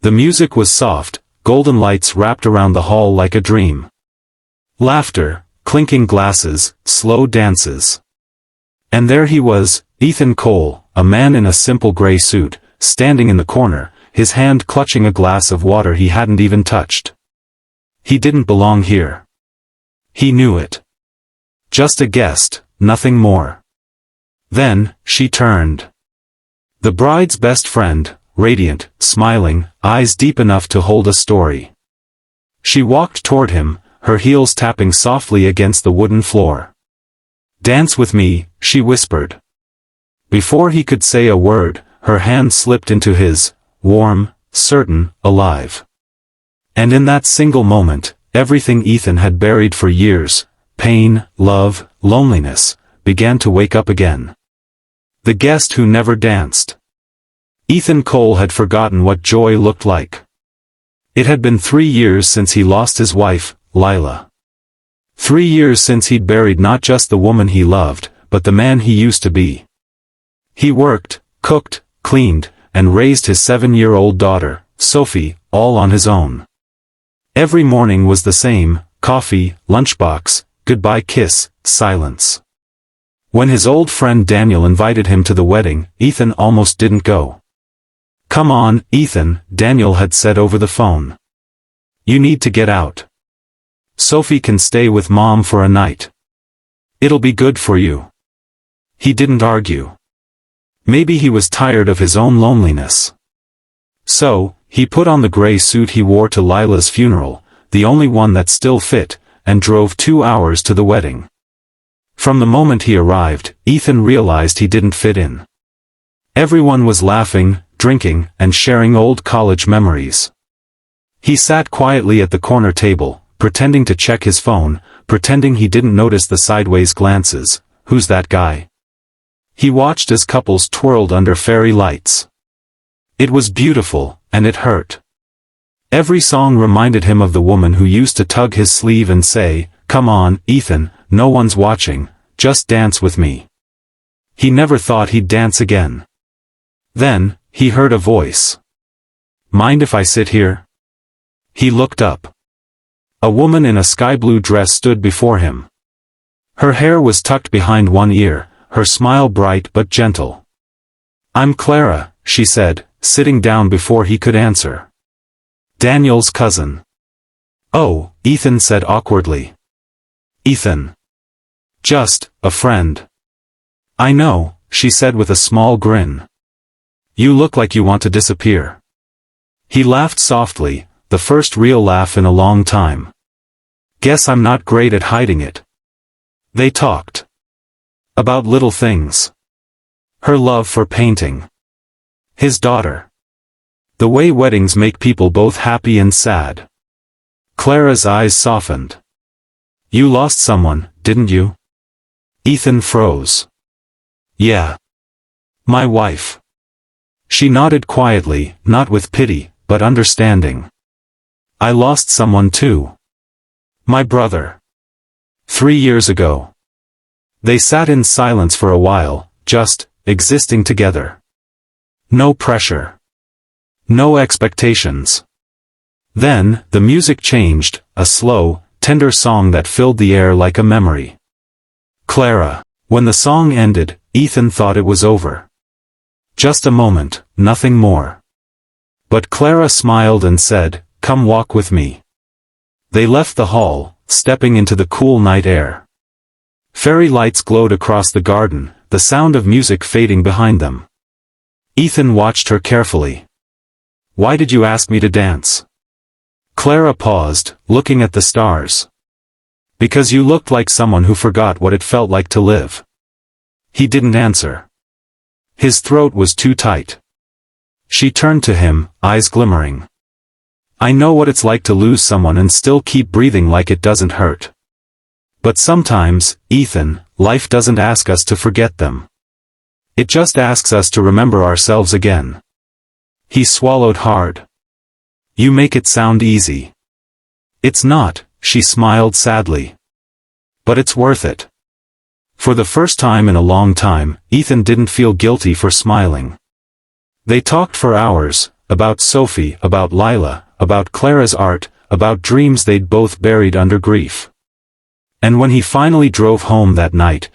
The music was soft, golden lights wrapped around the hall like a dream. Laughter, clinking glasses, slow dances. And there he was, Ethan Cole, a man in a simple gray suit, standing in the corner, his hand clutching a glass of water he hadn't even touched. He didn't belong here. He knew it. Just a guest, nothing more. Then, she turned. The bride's best friend, radiant, smiling, eyes deep enough to hold a story. She walked toward him, her heels tapping softly against the wooden floor. "Dance with me," she whispered. Before he could say a word, her hand slipped into his, warm, certain, alive. And in that single moment, everything Ethan had buried for years, pain, love, loneliness, began to wake up again. The guest who never danced. Ethan Cole had forgotten what joy looked like. It had been 3 years since he lost his wife, Lila. 3 years since he'd buried not just the woman he loved, but the man he used to be. He worked, cooked, cleaned, and raised his 7-year-old daughter, Sophie, all on his own. Every morning was the same: coffee, lunchbox, goodbye kiss, silence. When his old friend Daniel invited him to the wedding, Ethan almost didn't go. "Come on, Ethan," Daniel had said over the phone. "You need to get out. Sophie can stay with Mom for a night. It'll be good for you." He didn't argue. Maybe he was tired of his own loneliness. So, he put on the gray suit he wore to Lila's funeral, the only one that still fit, and drove 2 hours to the wedding. From the moment he arrived, Ethan realized he didn't fit in. Everyone was laughing, drinking, and sharing old college memories. He sat quietly at the corner table, pretending to check his phone, pretending he didn't notice the sideways glances. Who's that guy? He watched as couples twirled under fairy lights. It was beautiful, and it hurt. Every song reminded him of the woman who used to tug his sleeve and say, "Come on, Ethan, no one's watching, just dance with me." He never thought he'd dance again. Then, he heard a voice. "Mind if I sit here?" He looked up. A woman in a sky-blue dress stood before him. Her hair was tucked behind one ear, her smile bright but gentle. "I'm Clara," she said, sitting down before he could answer. "Daniel's cousin." "Oh," Ethan said awkwardly. "Ethan. Just a friend." "I know," she said with a small grin. "You look like you want to disappear." He laughed softly, the first real laugh in a long time. "Guess I'm not great at hiding it." They talked. About little things. Her love for painting. His daughter. The way weddings make people both happy and sad. Clara's eyes softened. "You lost someone, didn't you?" Ethan froze. "Yeah. My wife." She nodded quietly, not with pity, but understanding. "I lost someone too. My brother. 3 years ago." They sat in silence for a while, just existing together. No pressure. No expectations. Then, the music changed, a slow, tender song that filled the air like a memory. Clara. When the song ended, Ethan thought it was over. Just a moment, nothing more. But Clara smiled and said, "Come walk with me." They left the hall, stepping into the cool night air. Fairy lights glowed across the garden, the sound of music fading behind them. Ethan watched her carefully. "Why did you ask me to dance?" Clara paused, looking at the stars. "Because you looked like someone who forgot what it felt like to live." He didn't answer. His throat was too tight. She turned to him, eyes glimmering. "I know what it's like to lose someone and still keep breathing like it doesn't hurt. But sometimes, Ethan, life doesn't ask us to forget them. It just asks us to remember ourselves again." He swallowed hard. "You make it sound easy." "It's not," she smiled sadly. "But it's worth it." For the first time in a long time, Ethan didn't feel guilty for smiling. They talked for hours, about Sophie, about Lila, about Clara's art, about dreams they'd both buried under grief. And when he finally drove home that night,